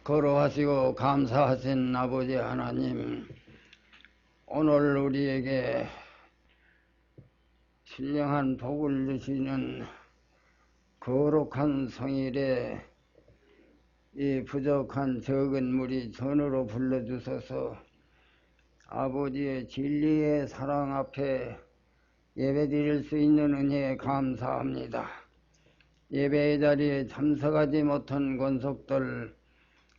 거룩하시고 감사하신 아버지 하나님, 오늘 우리에게 신령한 복을 주시는 거룩한 성일에 이 부족한 적은 무리 전으로 불러주셔서 아버지의 진리의 사랑 앞에 예배드릴 수 있는 은혜에 감사합니다. 예배의 자리에 참석하지 못한 권속들,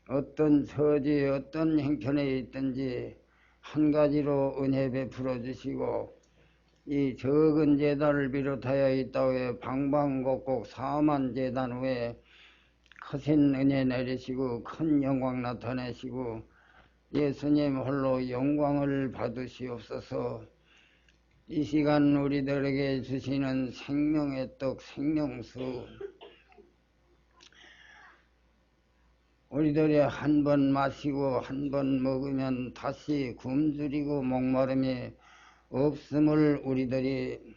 어떤 처지, 어떤 형편에 있든지 한 가지로 은혜 베풀어 주시고, 이 적은 제단을 비롯하여 이 땅에 방방곡곡 4만 제단 후에 크신 은혜 내리시고 큰 영광 나타내시고 예수님 홀로 영광을 받으시옵소서. 이 시간 우리들에게 주시는 생명의 떡, 생명수, 우리들이 한 번 마시고 한 번 먹으면 다시 굶주리고 목마름이 없음을 우리들이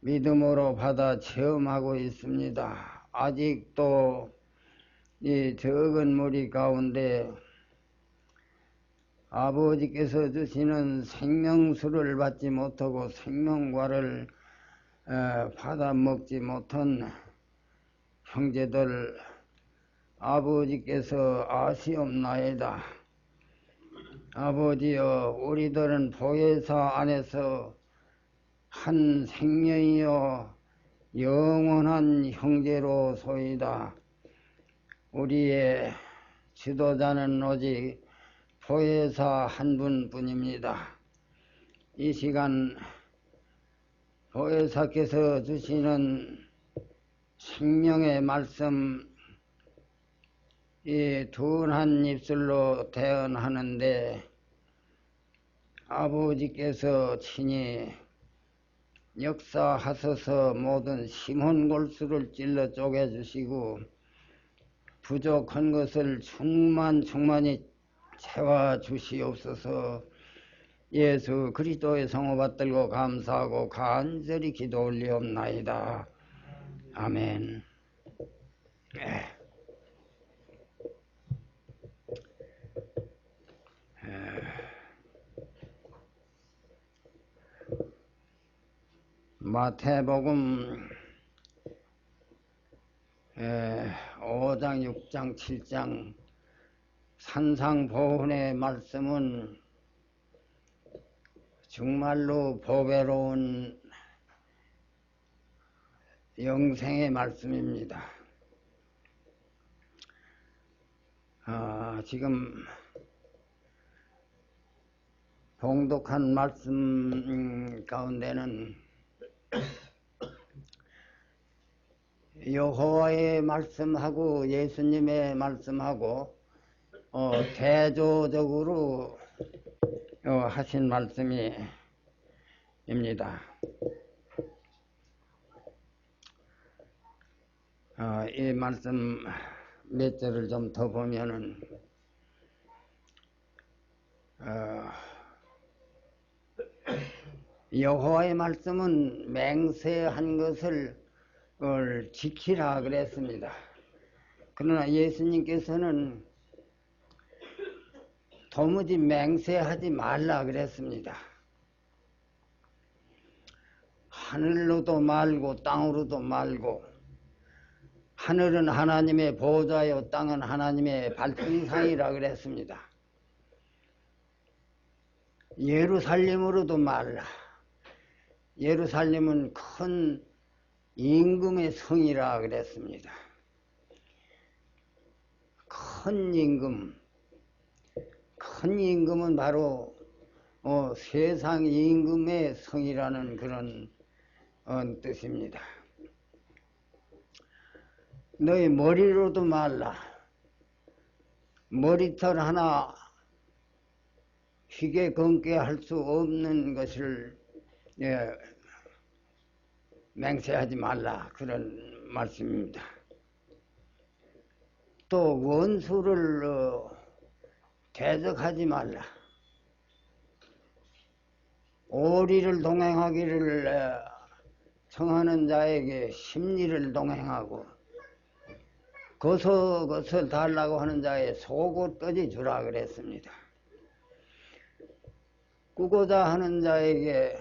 믿음으로 받아 체험하고 있습니다. 아직도 이 적은 무리 가운데 아버지께서 주시는 생명수를 받지 못하고 생명과를 받아 먹지 못한 형제들, 아버지께서 아시옵나이다. 아버지여, 우리들은 보혜사 안에서 한 생명이요 영원한 형제로 소이다. 우리의 지도자는 오직 보혜사 한 분뿐입니다. 이 시간 보혜사께서 주시는 생명의 말씀, 이 둔한 입술로 대언하는데 아버지께서 친히 역사하셔서 모든 심한 골수를 찔러 쪼개주시고 부족한 것을 충만히 채워주시옵소서. 예수 그리스도의 성호 받들고 감사하고 간절히 기도 올리옵나이다. 아멘. 마태복음 5장, 6장, 7장 산상보훈의 말씀은 정말로 보배로운 영생의 말씀입니다. 지금 봉독한 말씀 가운데는 여호와의 말씀하고 예수님의 말씀하고 대조적으로 하신 말씀입니다. 이 말씀 몇 절을 좀 더 보면은 여호와의 말씀은 맹세한 것을 지키라 그랬습니다. 그러나 예수님께서는 도무지 맹세하지 말라 그랬습니다. 하늘로도 말고 땅으로도 말고, 하늘은 하나님의 보좌요 땅은 하나님의 발등상이라 그랬습니다. 예루살렘으로도 말라. 예루살렘은 큰 임금의 성이라 그랬습니다. 큰 임금은 바로 세상 임금의 성이라는 그런 뜻입니다. 너희 머리로도 말라. 머리털 하나 휘게 검게 할 수 없는 것을 맹세하지 말라, 그런 말씀입니다. 또 원수를 대적하지 말라. 오리를 동행하기를 청하는 자에게 심리를 동행하고 것을 달라고 하는 자의 속옷 떠지 주라 그랬습니다. 꾸고자 하는 자에게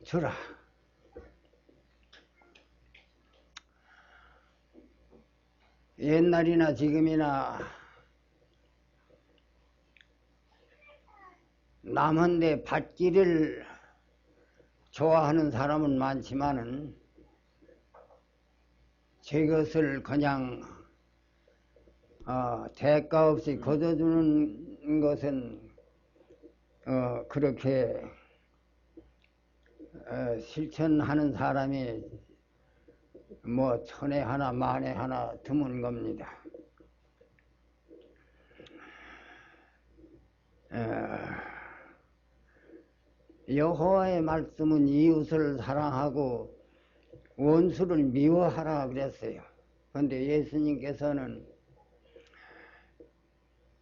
주라. 옛날이나 지금이나 남한테 받기를 좋아하는 사람은 많지만은 제 것을 그냥 대가 없이 거둬주는 것은 그렇게 실천하는 사람이 뭐 천에 하나 만에 하나 드문 겁니다. 여호와의 말씀은 이웃을 사랑하고 원수를 미워하라 그랬어요. 그런데 예수님께서는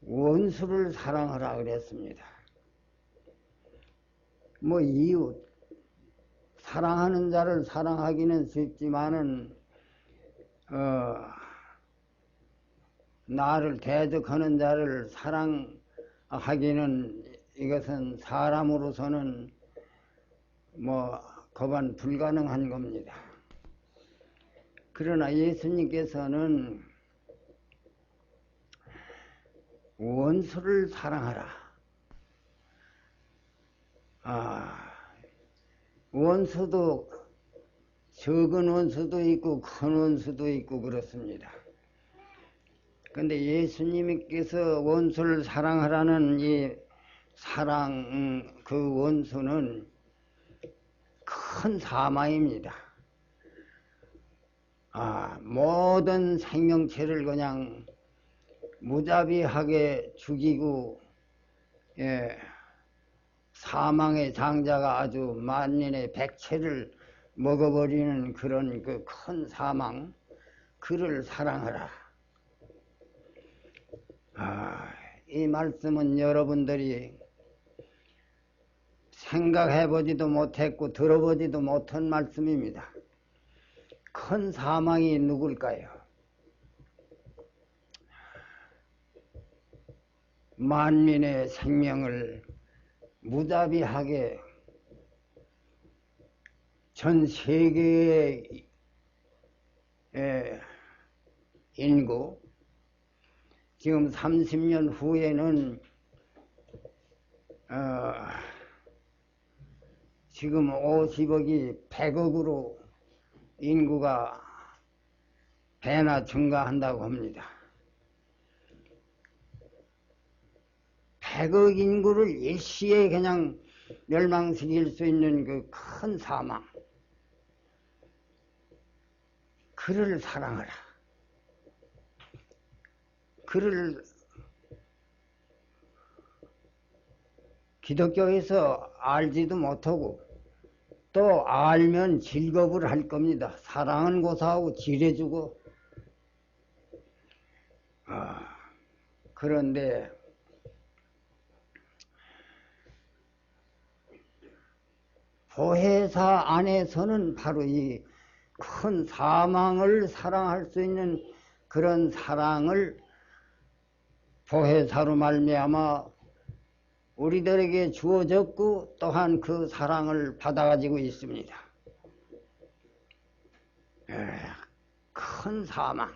원수를 사랑하라 그랬습니다. 뭐 이웃 사랑하는 자를 사랑하기는 쉽지만은 나를 대적하는 자를 사랑하기는 이것은 사람으로서는 뭐 거반 불가능한 겁니다. 그러나 예수님께서는 원수를 사랑하라. 원수도 적은 원수도 있고 큰 원수도 있고 그렇습니다. 근데 예수님께서 원수를 사랑하라는 이 사랑 그 원수는 큰 사망입니다. 모든 생명체를 그냥 무자비하게 죽이고 사망의 장자가 아주 만년의 백체를 먹어버리는 그런 그 큰 사망 그를 사랑하라. 이 말씀은 여러분들이 생각해보지도 못했고 들어보지도 못한 말씀입니다. 큰 사망이 누굴까요? 만민의 생명을 무자비하게 전 세계의 인구 지금 30년 후에는 지금 50억이 100억으로 인구가 배나 증가한다고 합니다. 100억 인구를 일시에 그냥 멸망시킬 수 있는 그 큰 사망 그를 사랑하라. 그를 기독교에서 알지도 못하고 또 알면 즐겁을 할 겁니다. 사랑은 고사하고 지뢰주고 그런데 보혜사 안에서는 바로 이 큰 사망을 사랑할 수 있는 그런 사랑을 보혜사로 말미암아 우리들에게 주어졌고 또한 그 사랑을 받아가지고 있습니다. 큰 사망.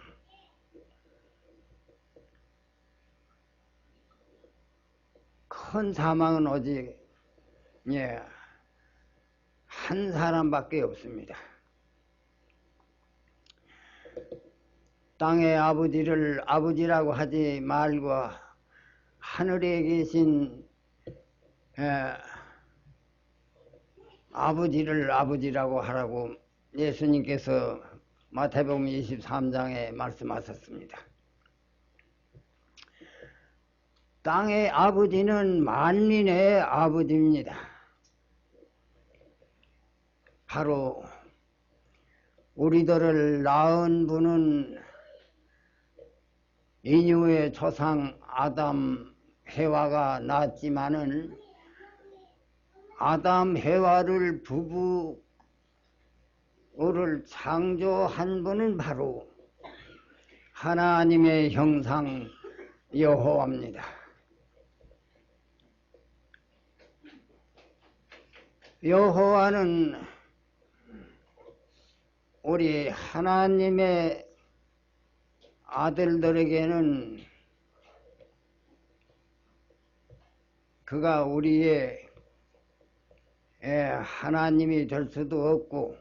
큰 사망은 오직 한 사람밖에 없습니다. 땅의 아버지를 아버지라고 하지 말고 하늘에 계신 아버지를 아버지라고 하라고 예수님께서 마태복음 23장에 말씀하셨습니다. 땅의 아버지는 만민의 아버지입니다. 바로 우리들을 낳은 분은 인유의 조상 아담 해와가 낳았지만은 아담 해와를 부부 우리를 창조한 분은 바로 하나님의 형상 여호와입니다. 여호와는 우리 하나님의 아들들에게는 그가 우리의 하나님이 될 수도 없고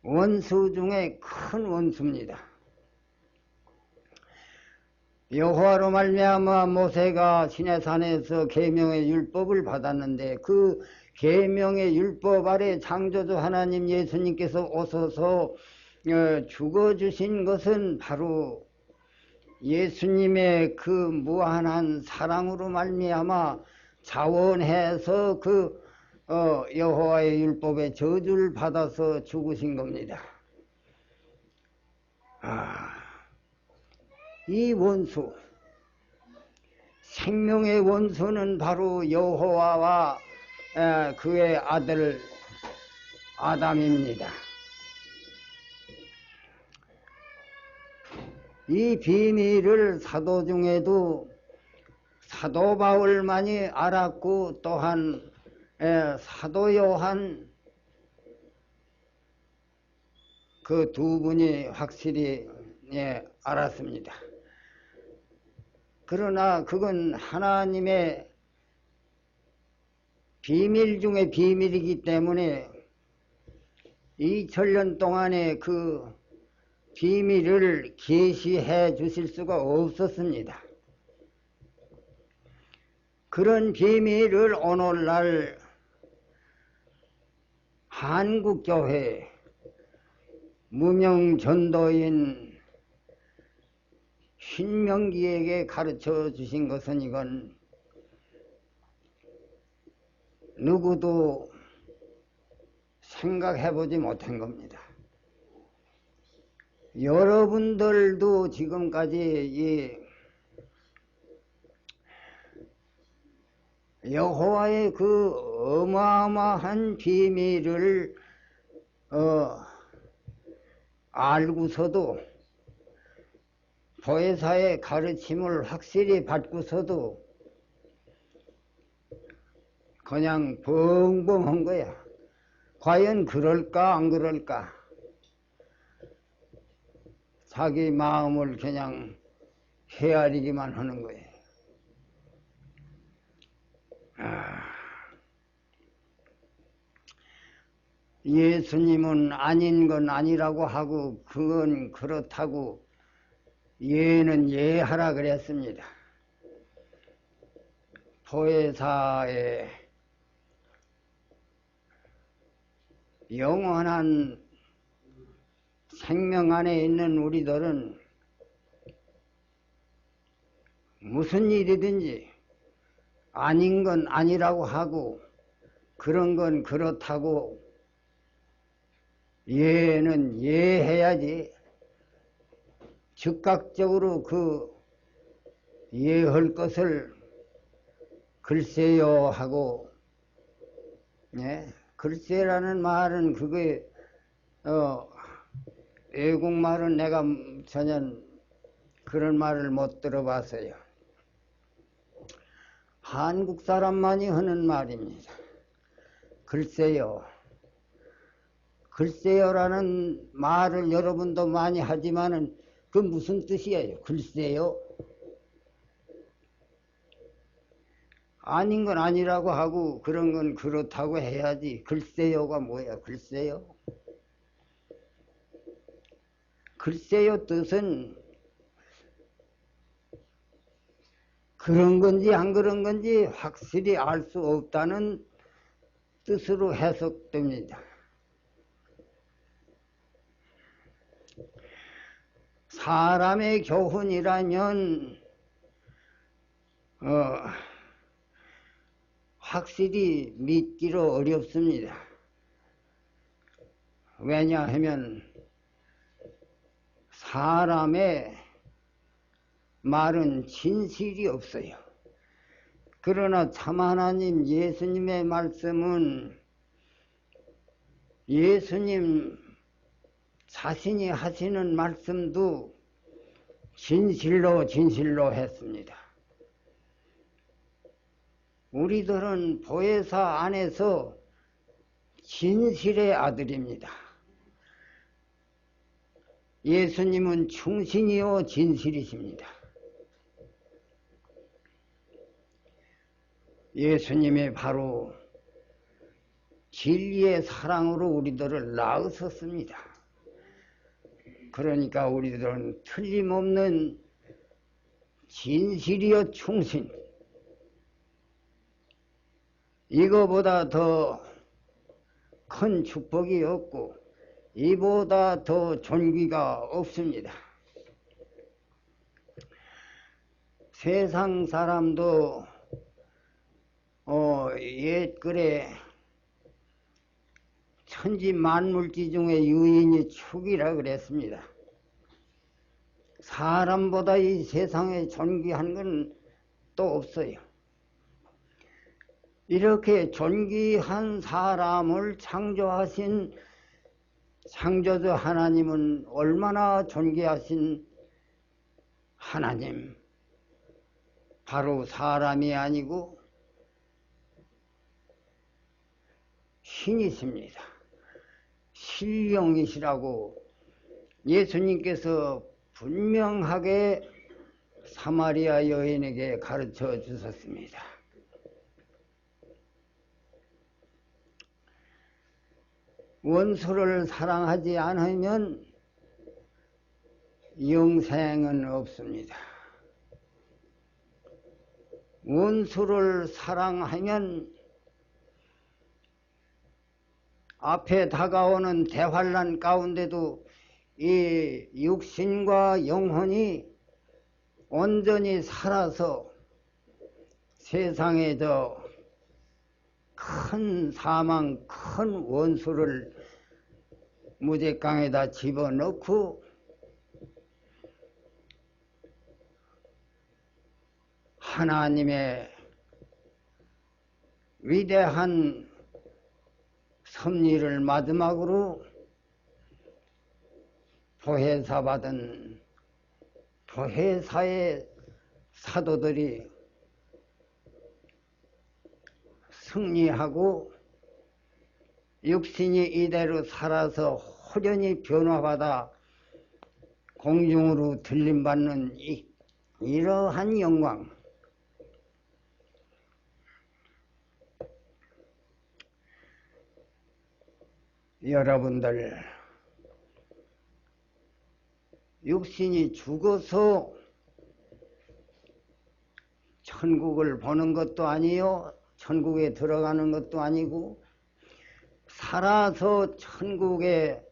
원수 중에 큰 원수입니다. 여호와로 말미암아 모세가 시내산에서 계명의 율법을 받았는데 그 계명의 율법 아래 창조주 하나님 예수님께서 오셔서 죽어주신 것은 바로 예수님의 그 무한한 사랑으로 말미암아 자원해서 그 여호와의 율법의 저주를 받아서 죽으신 겁니다. 이 원수, 생명의 원수는 바로 여호와와 그의 아들 아담입니다. 이 비밀을 사도 중에도 사도 바울만이 알았고 또한 사도 요한 그 두 분이 확실히 알았습니다. 그러나 그건 하나님의 비밀 중에 비밀이기 때문에 2000년 동안에 그 비밀을 계시해 주실 수가 없었습니다. 그런 비밀을 오늘날 한국교회 무명전도인 신명기에게 가르쳐 주신 것은 이건 누구도 생각해보지 못한 겁니다. 여러분들도 지금까지 이 여호와의 그 어마어마한 비밀을 알고서도 보혜사의 가르침을 확실히 받고서도 그냥 벙벙한 거야. 과연 그럴까 안 그럴까? 자기 마음을 그냥 헤아리기만 하는 거예요. 예수님은 아닌 건 아니라고 하고 그건 그렇다고 예는 예하라 그랬습니다. 보혜사의 영원한 생명 안에 있는 우리들은 무슨 일이든지 아닌 건 아니라고 하고 그런 건 그렇다고 예는 예해야지. 즉각적으로 그 예할 것을 글쎄요 하고, 글쎄라는 말은 그게 외국말은 내가 전혀 그런 말을 못 들어봤어요. 한국 사람만이 하는 말입니다. 글쎄요. 글쎄요라는 말을 여러분도 많이 하지만은 그 무슨 뜻이에요? 글쎄요. 아닌 건 아니라고 하고 그런 건 그렇다고 해야지. 글쎄요가 뭐야? 글쎄요. 글쎄요 뜻은 그런 건지 안 그런 건지 확실히 알 수 없다는 뜻으로 해석됩니다. 사람의 교훈이라면 확실히 믿기로 어렵습니다. 왜냐하면 사람의 말은 진실이 없어요. 그러나 참 하나님 예수님의 말씀은 예수님 자신이 하시는 말씀도 진실로 진실로 했습니다. 우리들은 보혜사 안에서 진실의 아들입니다. 예수님은 충신이요 진실이십니다. 예수님이 바로 진리의 사랑으로 우리들을 낳으셨습니다. 그러니까 우리들은 틀림없는 진실이요 충신, 이거보다 더 큰 축복이 없고 이보다 더 존귀가 없습니다. 세상 사람도 옛글에 천지 만물지 중에 유인이 축이라 그랬습니다. 사람보다 이 세상에 존귀한 건 또 없어요. 이렇게 존귀한 사람을 창조하신 창조주 하나님은 얼마나 존귀하신 하나님, 바로 사람이 아니고 신이십니다. 신령이시라고 예수님께서 분명하게 사마리아 여인에게 가르쳐 주셨습니다. 원수를 사랑하지 않으면 영생은 없습니다. 원수를 사랑하면 앞에 다가오는 대환란 가운데도 이 육신과 영혼이 온전히 살아서 세상에 큰 사망, 큰 원수를 무제강에다 집어넣고 하나님의 위대한 섭리를 마지막으로 보혜사 받은 보혜사의 사도들이 승리하고 육신이 이대로 살아서 호련히 변화받아 공중으로 들림받는 이러한 영광, 여러분들 육신이 죽어서 천국을 보는 것도 아니요, 천국에 들어가는 것도 아니고, 살아서 천국의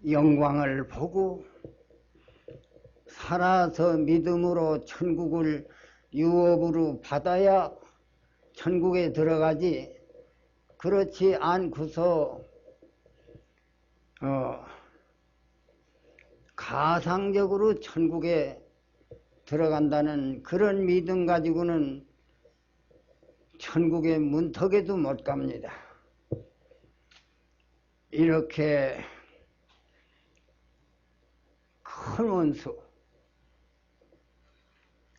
영광을 보고 살아서 믿음으로 천국을 유업으로 받아야 천국에 들어가지, 그렇지 않고서 가상적으로 천국에 들어간다는 그런 믿음 가지고는 천국의 문턱에도 못 갑니다. 이렇게 큰 원수,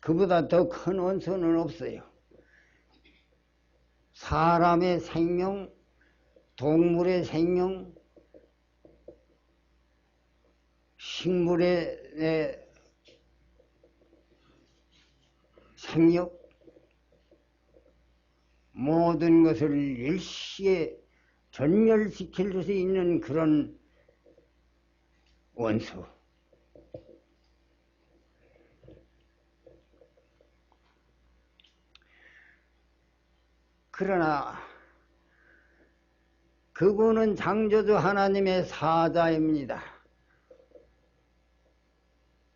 그보다 더 큰 원수는 없어요. 사람의 생명, 동물의 생명, 식물의 생력, 모든 것을 일시에 전멸시킬 수 있는 그런 원수. 그러나 그분은 창조주 하나님의 사자입니다.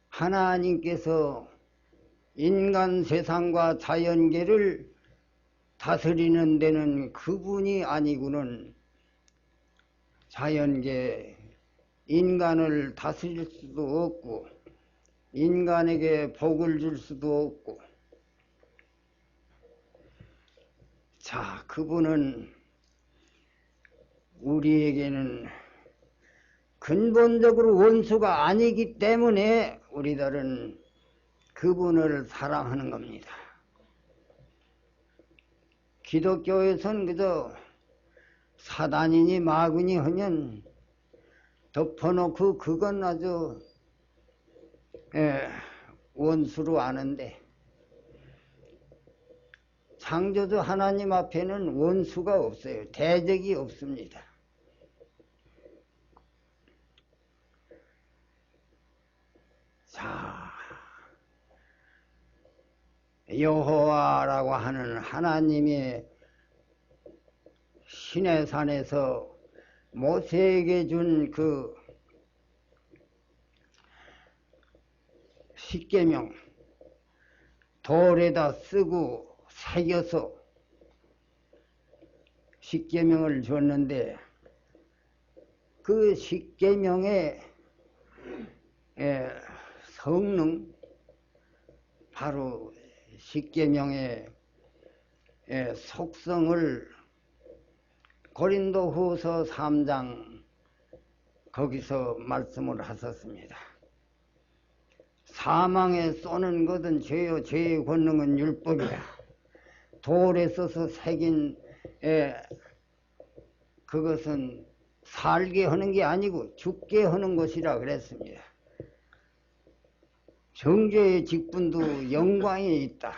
하나님께서 인간 세상과 자연계를 다스리는 데는 그분이 아니고는 자연계, 인간을 다스릴 수도 없고 인간에게 복을 줄 수도 없고, 자, 그분은 우리에게는 근본적으로 원수가 아니기 때문에 우리들은 그분을 사랑하는 겁니다. 기독교에서는 그저 사단이니 마귀니 하면 덮어놓고 그건 아주 원수로 아는데, 창조주 하나님 앞에는 원수가 없어요. 대적이 없습니다. 자, 여호와라고 하는 하나님의 시내산에서 모세에게 준 그 십계명 돌에다 쓰고 새겨서 십계명을 줬는데, 그 십계명의 성능, 바로 십계명의 속성을 고린도후서 3장 거기서 말씀을 하셨습니다. 사망에 쏘는 것은 죄요, 죄의 권능은 율법이다. 돌에 써서 새긴 그것은 살게 하는 게 아니고 죽게 하는 것이라 그랬습니다. 정죄의 직분도 영광이 있다.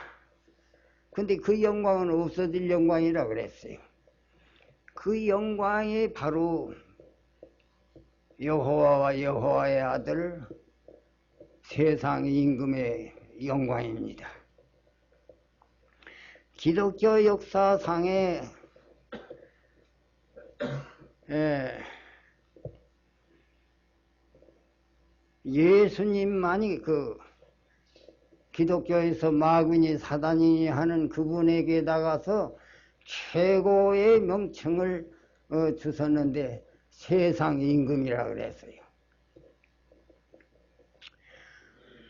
근데 그 영광은 없어질 영광이라 그랬어요. 그 영광이 바로 여호와와 여호와의 아들 세상 임금의 영광입니다. 기독교 역사상에 예수님만이 그 기독교에서 마귀니 사단이니 하는 그분에게 나가서 최고의 명칭을 주셨는데 세상 임금이라 그랬어요.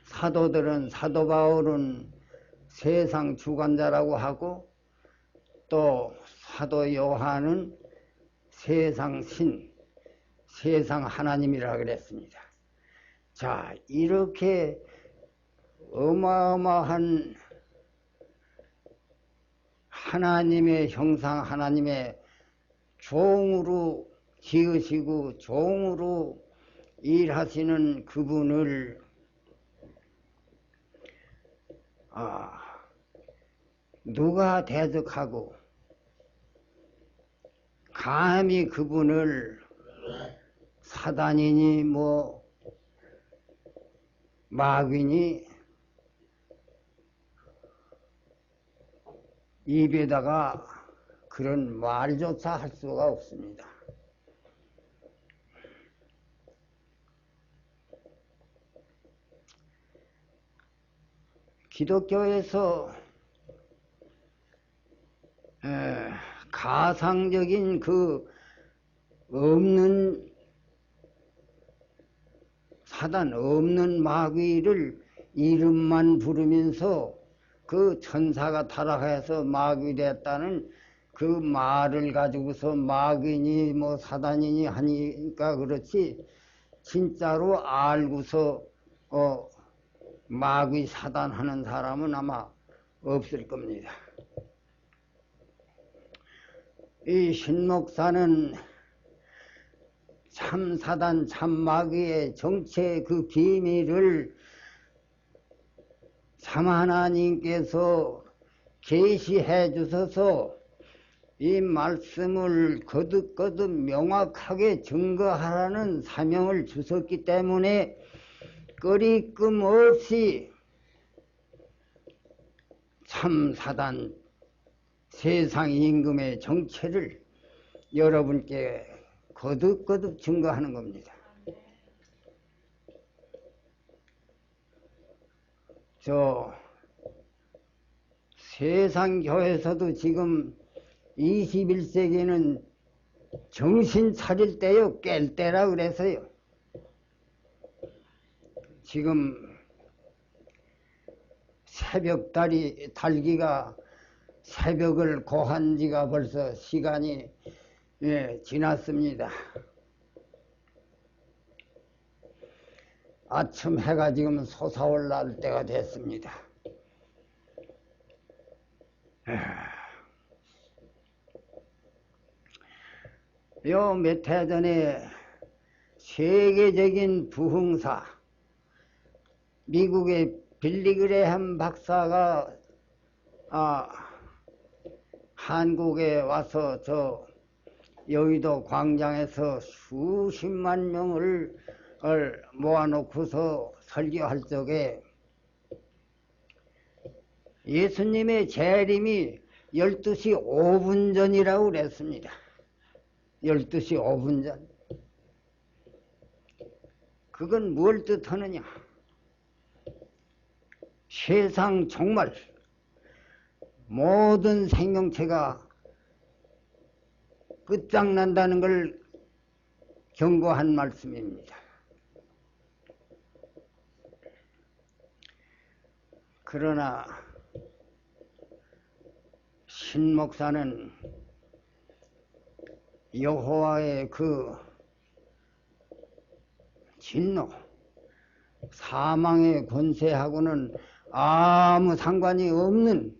사도들은, 사도 바울은 세상 주관자라고 하고, 또 사도 요한은 세상 신, 세상 하나님이라 그랬습니다. 자, 이렇게 어마어마한 하나님의 형상, 하나님의 종으로 지으시고 종으로 일하시는 그분을 누가 대적하고 감히 그분을 사단이니 뭐 마귀니 입에다가 그런 말조차 할 수가 없습니다. 기독교에서 가상적인 그 없는 사단, 없는 마귀를 이름만 부르면서 그 천사가 타락해서 마귀 됐다는 그 말을 가지고서 마귀니 뭐 사단이니 하니까 그렇지, 진짜로 알고서 마귀 사단 하는 사람은 아마 없을 겁니다. 이 신목사는 참사단 참마귀의 정체 그 비밀을 참 하나님께서 계시해 주셔서 이 말씀을 거듭거듭 명확하게 증거하라는 사명을 주셨기 때문에 꺼리낌 없이 참사단 세상 임금의 정체를 여러분께 거듭거듭 증거하는 겁니다. 저 세상 교회에서도 지금 21세기는 정신 차릴 때요, 깰 때라 그래서요. 지금 달기가 새벽을 고한 지가 벌써 시간이 예, 지났습니다. 아침 해가 지금 솟아올랄 때가 됐습니다. 요 몇 해 전에 세계적인 부흥사, 미국의 빌리그레햄 박사가 한국에 와서 저 여의도 광장에서 수십만 명을 모아놓고서 설교할 적에 예수님의 재림이 12시 5분 전이라고 그랬습니다. 12시 5분 전. 그건 뭘 뜻하느냐? 세상 정말 모든 생명체가 끝장난다는 걸 경고한 말씀입니다. 그러나 신목사는 여호와의 그 진노, 사망의 권세하고는 아무 상관이 없는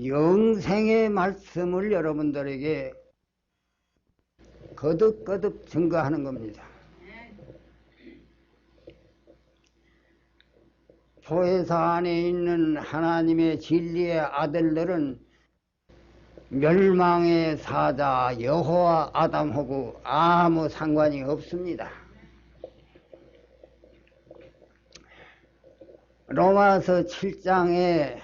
영생의 말씀을 여러분들에게 거듭거듭 증거하는 겁니다. 보혜사 안에 있는 하나님의 진리의 아들들은 멸망의 사자 여호와 아담하고 아무 상관이 없습니다. 로마서 7장에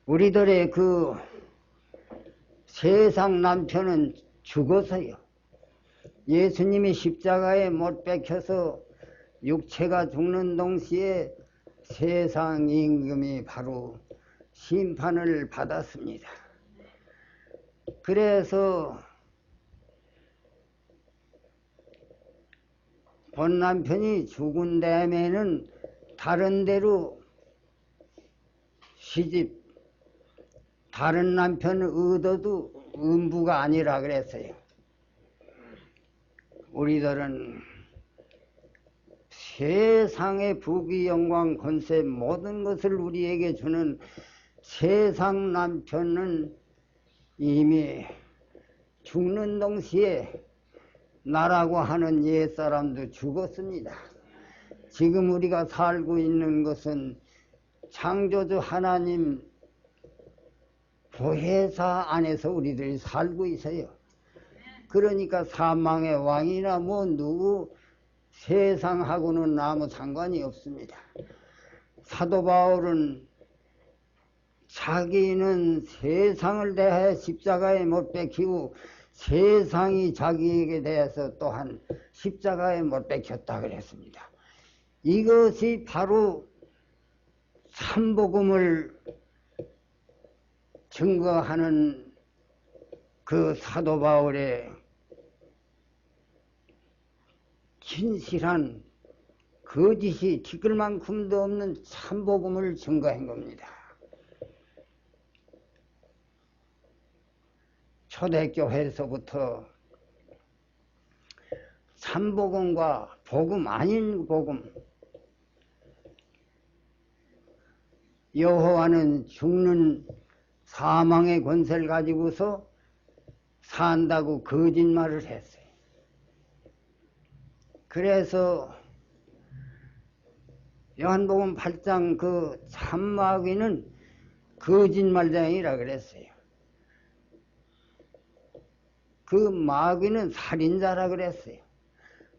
우리들의 그 세상 남편은 죽어서요. 예수님이 십자가에 못 박혀서 육체가 죽는 동시에 세상 임금이 바로 심판을 받았습니다. 그래서 본 남편이 죽은 다음에는 다른 데로 시집, 다른 남편을 얻어도 음부가 아니라 그랬어요. 우리들은 세상의 부귀 영광 권세 모든 것을 우리에게 주는 세상 남편은 이미 죽는 동시에 나라고 하는 옛사람도 죽었습니다. 지금 우리가 살고 있는 것은 창조주 하나님 보혜사 안에서 우리들이 살고 있어요. 그러니까 사망의 왕이나 뭐 누구 세상하고는 아무 상관이 없습니다. 사도 바울은 자기는 세상을 대하여 십자가에 못 박히고 세상이 자기에게 대해서 또한 십자가에 못 박혔다 그랬습니다. 이것이 바로 삼복음을 증거하는 그 사도 바울의 진실한 거짓이 티끌만큼도 없는 참복음을 증거한 겁니다. 초대교회에서부터 참복음과 복음 아닌 복음, 여호와는 죽는 사망의 권세를 가지고서 산다고 거짓말을 했어요. 그래서 요한복음 8장 그 참마귀는 거짓말쟁이라 그랬어요. 그 마귀는 살인자라 그랬어요.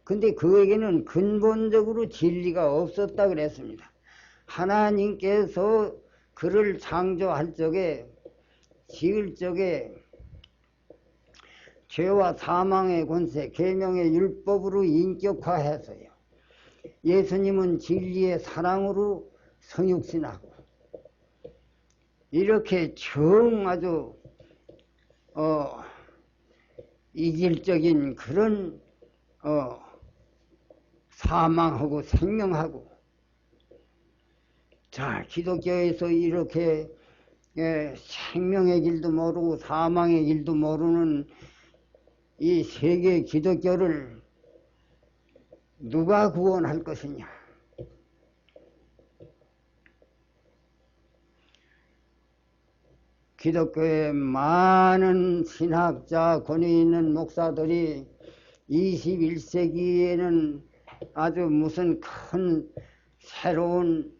근데 그에게는 근본적으로 진리가 없었다 그랬습니다. 하나님께서 그를 창조할 적에, 지을 적에 죄와 사망의 권세, 계명의 율법으로 인격화해서요. 예수님은 진리의 사랑으로 성육신하고 이렇게 아주 이질적인 그런 사망하고 생명하고, 자, 기독교에서 이렇게 생명의 길도 모르고 사망의 길도 모르는 이 세계 기독교를 누가 구원할 것이냐? 기독교의 많은 신학자, 권위 있는 목사들이 21세기에는 아주 무슨 큰 새로운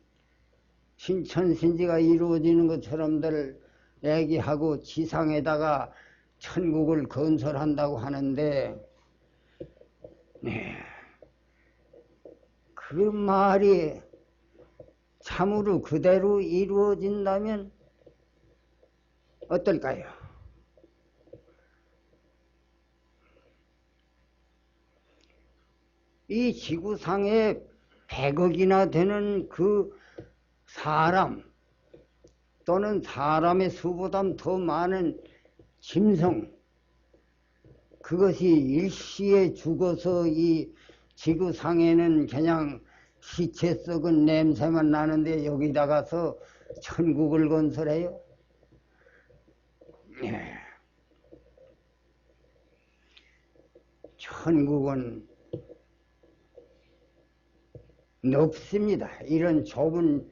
신천신지가 이루어지는 것처럼들 얘기하고 지상에다가 천국을 건설한다고 하는데, 그 말이 참으로 그대로 이루어진다면 어떨까요? 이 지구상에 100억이나 되는 그 사람 또는 사람의 수보다 더 많은 짐승, 그것이 일시에 죽어서 이 지구상에는 그냥 시체 썩은 냄새만 나는데 여기다가서 천국을 건설해요? 천국은 높습니다. 이런 좁은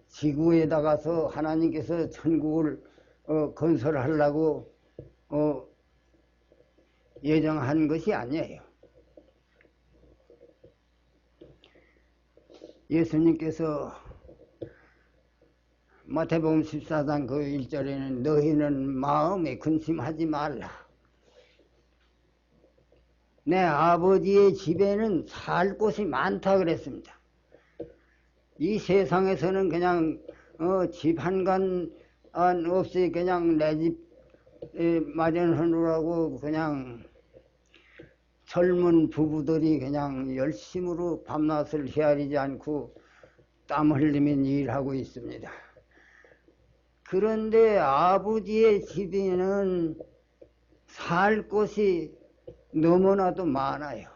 지구에다가서 하나님께서 천국을 건설하려고 예정한 것이 아니에요. 예수님께서 마태복음 14장 그 1절에는 너희는 마음에 근심하지 말라. 내 아버지의 집에는 살 곳이 많다 그랬습니다. 이 세상에서는 그냥 집 한간 없이 그냥 내 집 마련하느라고 그냥 젊은 부부들이 그냥 열심으로 밤낮을 헤아리지 않고 땀 흘리면 일하고 있습니다. 그런데 아버지의 집에는 살 곳이 너무나도 많아요.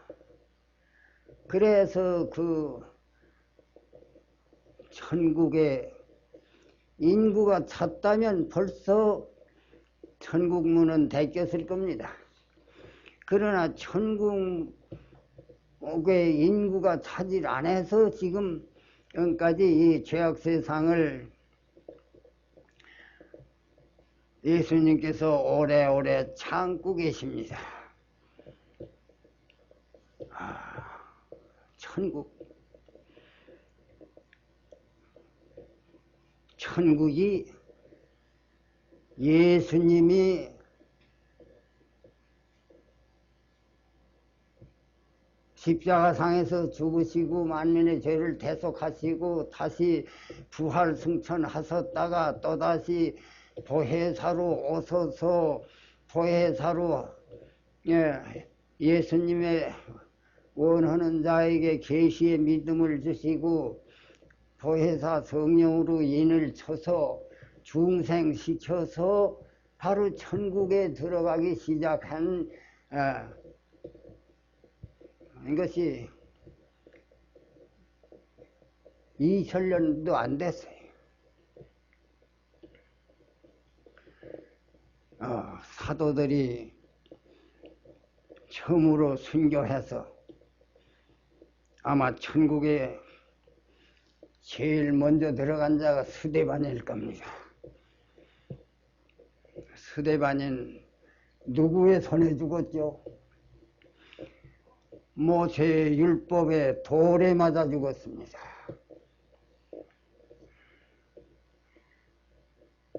그래서 그 천국에 인구가 찼다면 벌써 천국 문은 닫혔을 겁니다. 그러나 천국의 인구가 차질 안 해서 지금까지 이 죄악 세상을 예수님께서 오래오래 참고 계십니다. 천국이 예수님이 십자가상에서 죽으시고 만민의 죄를 대속하시고 다시 부활 승천하셨다가 또다시 보혜사로 오셔서 보혜사로 예수님의 원하는 자에게 계시의 믿음을 주시고 보혜사 성령으로 인을 쳐서 중생시켜서 바로 천국에 들어가기 시작한 이것이 2000년도 안 됐어요. 사도들이 처음으로 순교해서 아마 천국에 제일 먼저 들어간 자가 스데반일 겁니다. 스데반은 누구의 손에 죽었죠? 모세의 율법에 돌에 맞아 죽었습니다.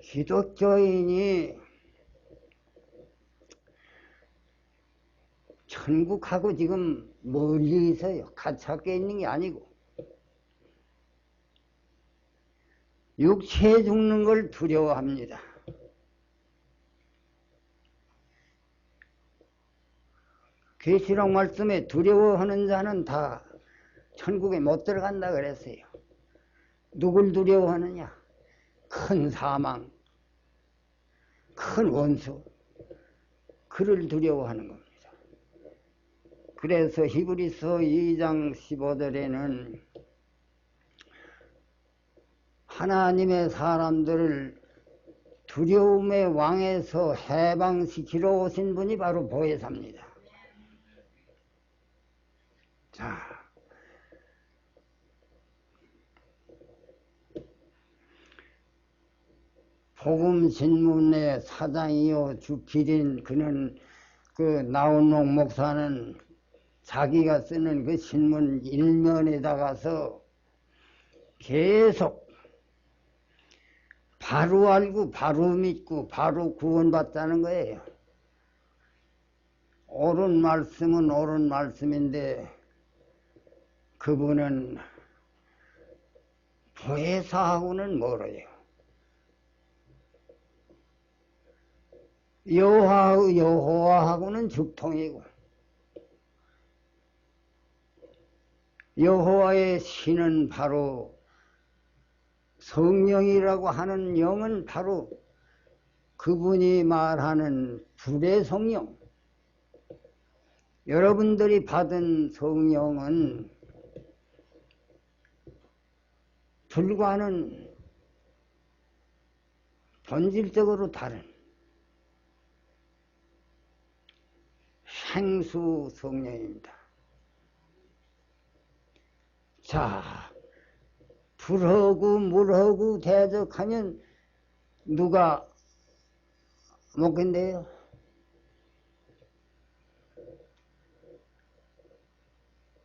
기독교인이 천국하고 지금 멀리 있어요. 가깝게 있는 게 아니고 육체에 죽는 걸 두려워합니다. 계시록 말씀에 두려워하는 자는 다 천국에 못 들어간다 그랬어요. 누굴 두려워하느냐? 큰 사망, 큰 원수, 그를 두려워하는 겁니다. 그래서 히브리서 2장 15절에는 하나님의 사람들을 두려움의 왕에서 해방시키러 오신 분이 바로 보혜사입니다. 자, 복음신문의 사장이요 주필인 그는 그 나훈록 목사는 자기가 쓰는 그 신문 일면에다가서 계속 바로 알고 바로 믿고 바로 구원받자는 거예요. 옳은 말씀은 옳은 말씀인데 그분은 보혜사하고는 멀어요. 여호와하고는 죽통이고 여호와의 신은 바로 성령이라고 하는 영은 바로 그분이 말하는 불의 성령. 여러분들이 받은 성령은 불과는 본질적으로 다른 생수 성령입니다. 자, 불하고 물하고 대적하면 누가 먹겠네요?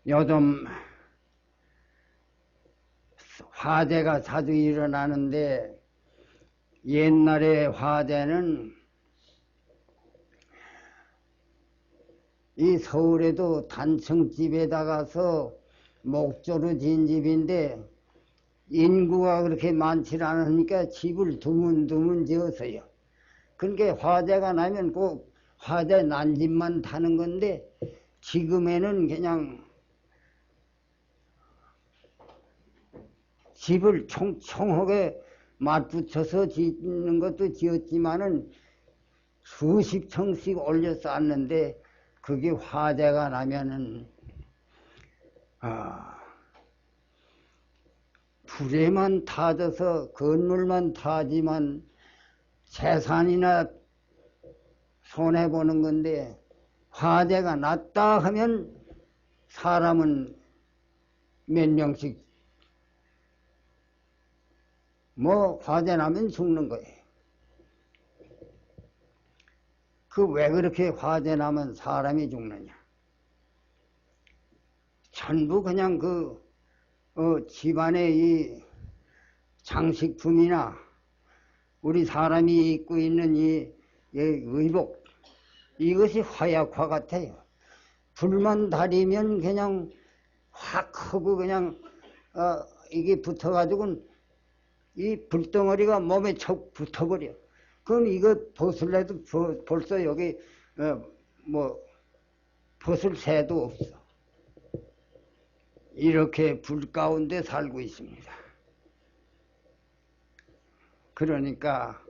요즘 화재가 자주 일어나는데 옛날의 화재는 이 서울에도 단층집에다가서 목조로 지은 집인데 인구가 그렇게 많지 않으니까 집을 드문드문 지었어요. 그러니까 화재가 나면 꼭 화재 난 집만 타는 건데 지금에는 그냥 집을 총총하게 맞붙여서 짓는 것도 지었지만은 수십 층씩 올려 쌓았는데 그게 화재가 나면은 불에만 타져서 건물만 타지만 재산이나 손해보는 건데 화재가 났다 하면 사람은 몇 명씩 화재 나면 죽는 거예요. 그 왜 그렇게 화재 나면 사람이 죽느냐? 전부 그냥 집안의 이 장식품이나 우리 사람이 입고 있는 이 의복 이것이 화약화 같아요. 불만 다리면 그냥 확 하고 그냥 이게 붙어가지고 이 불덩어리가 몸에 척 붙어버려. 그럼 이거 벗을래도 벌써 여기 벗을 새도 없어. 이렇게 불 가운데 살고 있습니다. 그러니까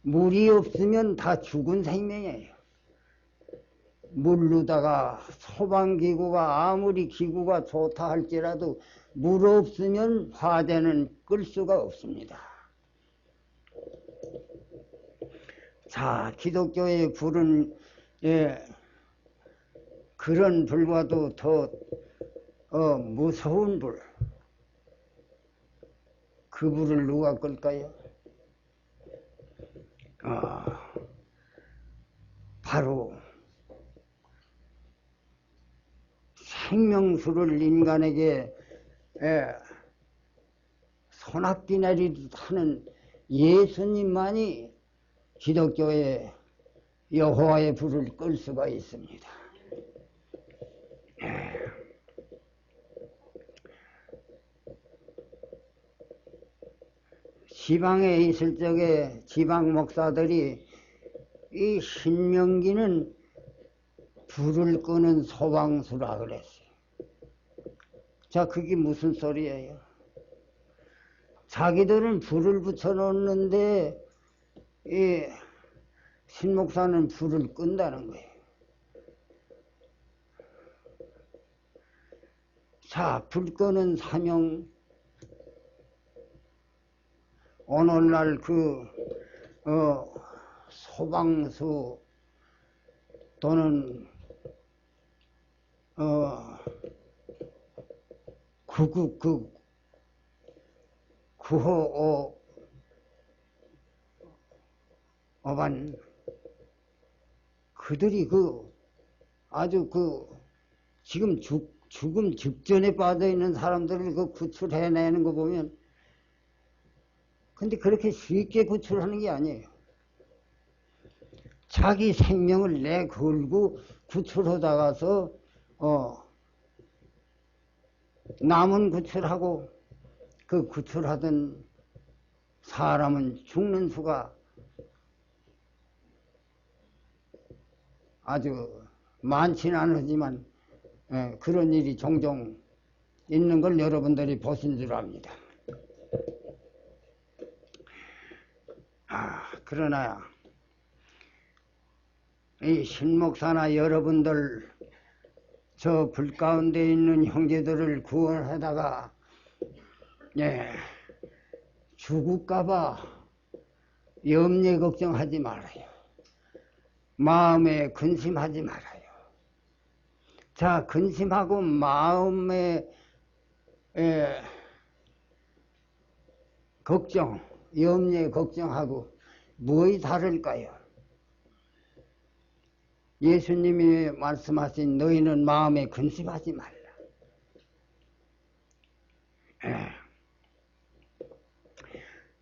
물이 없으면 다 죽은 생명이에요. 물로다가 소방기구가 아무리 기구가 좋다 할지라도 물 없으면 화재는 끌 수가 없습니다. 자, 기독교의 불은 그런 불과도 더 무서운 불. 그 불을 누가 끌까요? 바로 생명수를 인간에게 손아귀 내리듯 하는 예수님만이 기독교의 여호와의 불을 끌 수가 있습니다. 지방에 있을 적에 지방 목사들이 이 신명기는 불을 끄는 소방수라 그랬어요. 자, 그게 무슨 소리예요? 자기들은 불을 붙여놓는데 이 신목사는 불을 끈다는 거예요. 자, 불 끄는 사명 오늘날 소방수 또는 구호 어반 그들이 아주 지금 죽음 직전에 빠져 있는 사람들을 구출해내는 거 보면, 근데 그렇게 쉽게 구출하는 게 아니에요. 자기 생명을 내걸고 구출하다가서 남은 구출하고 그 구출하던 사람은 죽는 수가 아주 많지는 않지만 그런 일이 종종 있는 걸 여러분들이 보신 줄 압니다. 그러나 이 신목사나 여러분들 저 불 가운데 있는 형제들을 구원하다가 죽을까봐 염려 걱정하지 말아요. 마음에 근심하지 말아요. 자, 근심하고 마음에 걱정, 염려 걱정하고 무엇이 다를까요? 예수님이 말씀하신 너희는 마음에 근심하지 말라.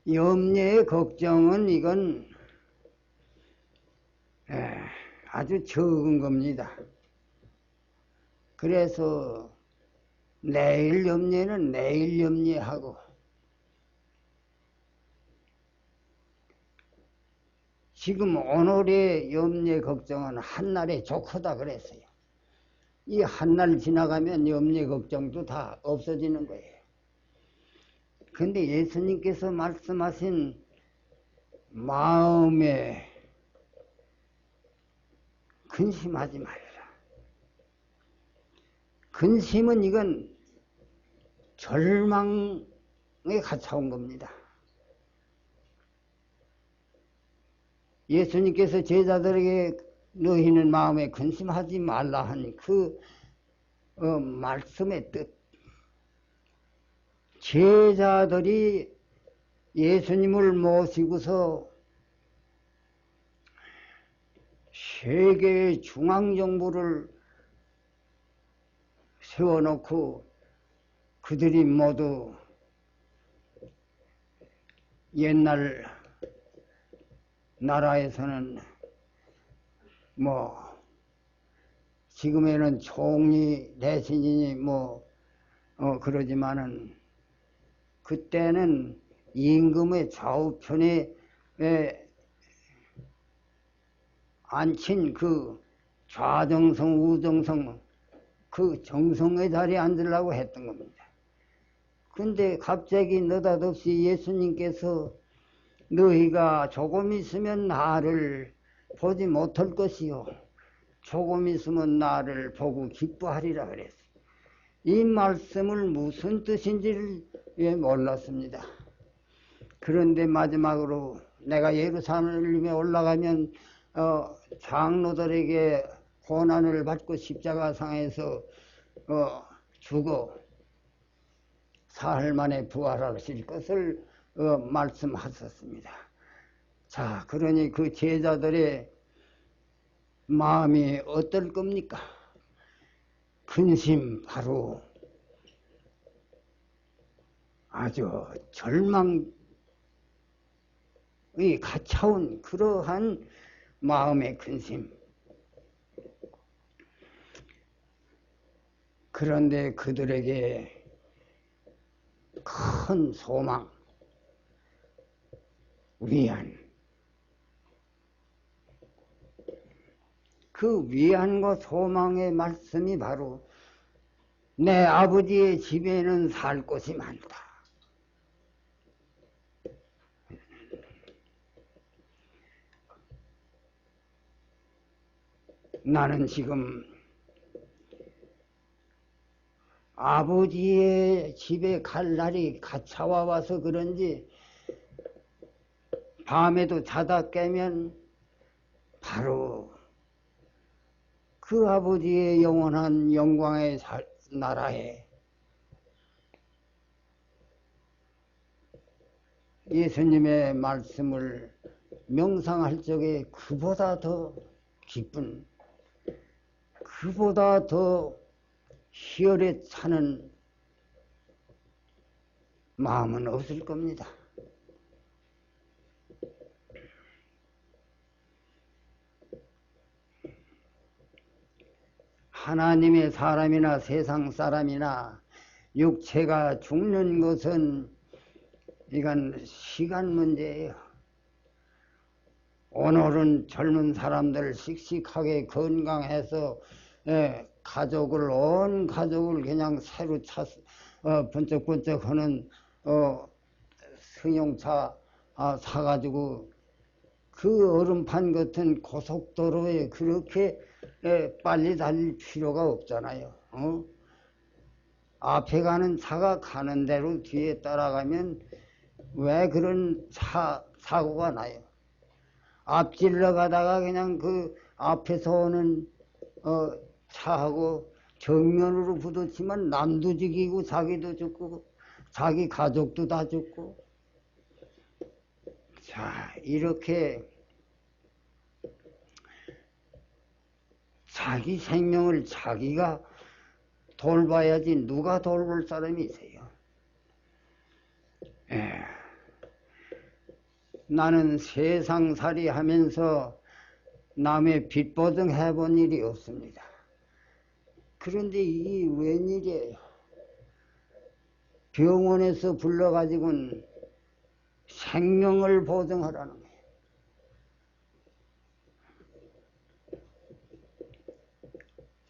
염려의 걱정은 이건 아주 적은 겁니다. 그래서 내일 염려는 내일 염려하고 지금 오늘의 염려 걱정은 한날에 좋다 그랬어요. 이 한날 지나가면 염려 걱정도 다 없어지는 거예요. 근데 예수님께서 말씀하신 마음에 근심하지 말라. 근심은 이건 절망에 갇혀온 겁니다. 예수님께서 제자들에게 너희는 마음에 근심하지 말라 하니 말씀의 뜻. 제자들이 예수님을 모시고서 세계의 중앙정부를 세워놓고 그들이 모두 옛날 나라에서는 지금에는 총리 대신이니 그러지만은 그때는 임금의 좌우편에 앉힌 그 좌정성 우정성 그 정성의 자리에 앉으려고 했던 겁니다. 근데 갑자기 느닷없이 예수님께서 너희가 조금 있으면 나를 보지 못할 것이요 조금 있으면 나를 보고 기뻐하리라 그랬어요. 이 말씀을 무슨 뜻인지를 몰랐습니다. 그런데 마지막으로 내가 예루살렘에 올라가면 장로들에게 고난을 받고 십자가상에서 죽어 사흘 만에 부활하실 것을 말씀하셨습니다. 자, 그러니 그 제자들의 마음이 어떨 겁니까? 근심, 바로 아주 절망이 갇혀온 그러한 마음의 근심. 그런데 그들에게 큰 소망, 위안, 그 위안과 소망의 말씀이 바로 내 아버지의 집에는 살 곳이 많다. 나는 지금 아버지의 집에 갈 날이 가차와 와서 그런지 밤에도 자다 깨면 바로 그 아버지의 영원한 영광의 나라에 예수님의 말씀을 명상할 적에 그보다 더 기쁜, 그보다 더 희열에 차는 마음은 없을 겁니다. 하나님의 사람이나 세상 사람이나 육체가 죽는 것은 이건 시간 문제예요. 오늘은 젊은 사람들 씩씩하게 건강해서 가족을 온 가족을 그냥 새로 번쩍번쩍 하는 승용차 사가지고 그 얼음판 같은 고속도로에 그렇게 빨리 달릴 필요가 없잖아요. 앞에 가는 차가 가는 대로 뒤에 따라가면 왜 그런 사고가 나요? 앞질러 가다가 그냥 그 앞에서 오는 차하고 정면으로 부딪히면 남도 죽이고 자기도 죽고 자기 가족도 다 죽고. 자, 이렇게 자기 생명을 자기가 돌봐야지 누가 돌볼 사람이 있어요. 나는 세상살이 하면서 남의 빚보증 해본 일이 없습니다. 그런데 이게 웬일이에요? 병원에서 불러가지고는 생명을 보증하라는 거예요.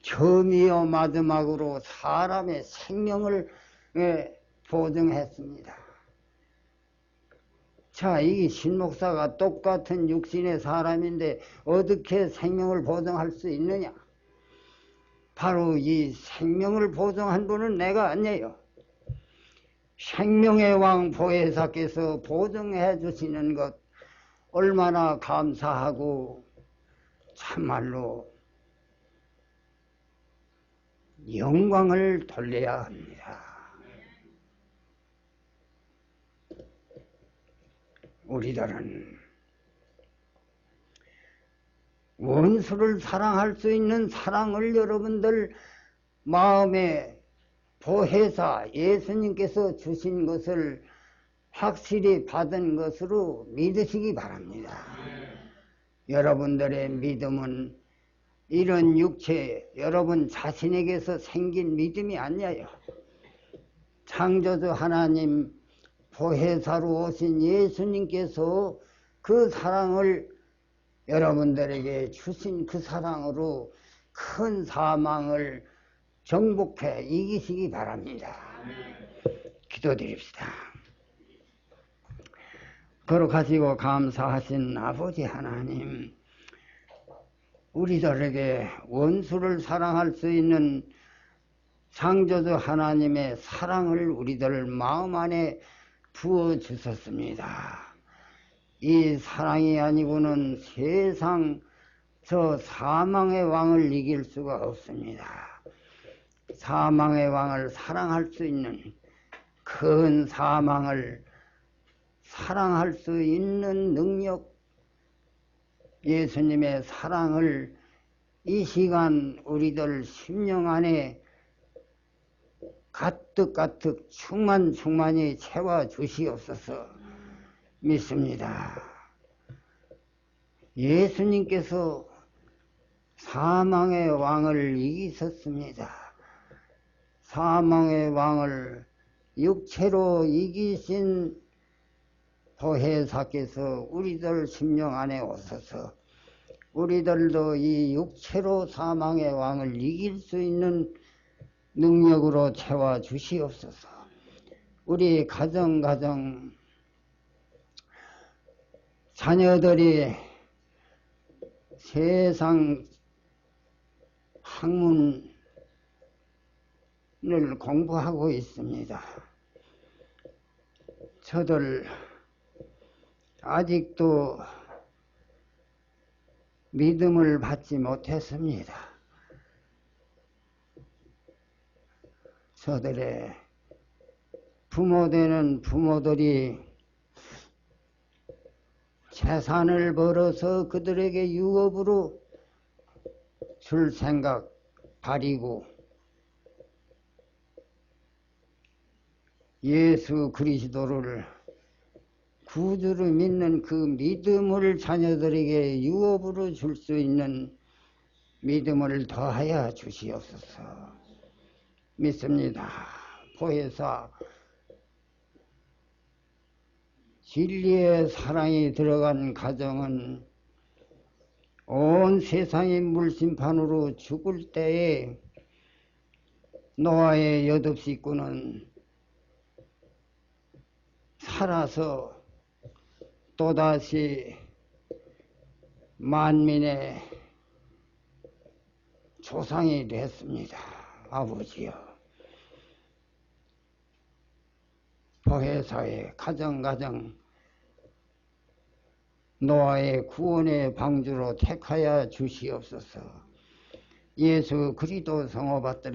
처음이요 마지막으로 사람의 생명을 보증했습니다. 자, 이 신목사가 똑같은 육신의 사람인데 어떻게 생명을 보증할 수 있느냐? 바로 이 생명을 보증한 분은 내가 아니에요. 생명의 왕 보혜사께서 보증해 주시는 것 얼마나 감사하고 참말로 영광을 돌려야 합니다. 우리들은 원수를 사랑할 수 있는 사랑을 여러분들 마음에 보혜사 예수님께서 주신 것을 확실히 받은 것으로 믿으시기 바랍니다. 여러분들의 믿음은 이런 육체, 여러분 자신에게서 생긴 믿음이 아니에요. 창조주 하나님 보혜사로 오신 예수님께서 그 사랑을 여러분들에게 주신 그 사랑으로 큰 사망을 정복해 이기시기 바랍니다. 기도드립시다. 거룩하시고 감사하신 아버지 하나님, 우리들에게 원수를 사랑할 수 있는 창조주 하나님의 사랑을 우리들 마음 안에 부어주셨습니다. 이 사랑이 아니고는 세상 저 사망의 왕을 이길 수가 없습니다. 사망의 왕을 사랑할 수 있는 큰 사망을 사랑할 수 있는 능력, 예수님의 사랑을 이 시간 우리들 심령 안에 가득가득 충만히 채워 주시옵소서 믿습니다. 예수님께서 사망의 왕을 이기셨습니다. 사망의 왕을 육체로 이기신 보혜사께서 우리들 심령 안에 오셔서 우리들도 이 육체로 사망의 왕을 이길 수 있는 능력으로 채워 주시옵소서. 우리 가정 자녀들이 세상 학문을 공부하고 있습니다. 저들 아직도 믿음을 받지 못했습니다. 저들의 부모 되는 부모들이 재산을 벌어서 그들에게 유업으로 줄 생각 버리고 예수 그리스도를 구주로 믿는 그 믿음을 자녀들에게 유업으로 줄 수 있는 믿음을 더하여 주시옵소서. 믿습니다. 보혜사 진리의 사랑이 들어간 가정은 온 세상의 물심판으로 죽을 때에 노아의 8식구는 살아서 또다시 만민의 조상이 됐습니다. 아버지여, 보혜사의 가정 노아의 구원의 방주로 택하여 주시옵소서. 예수 그리스도 성호 받들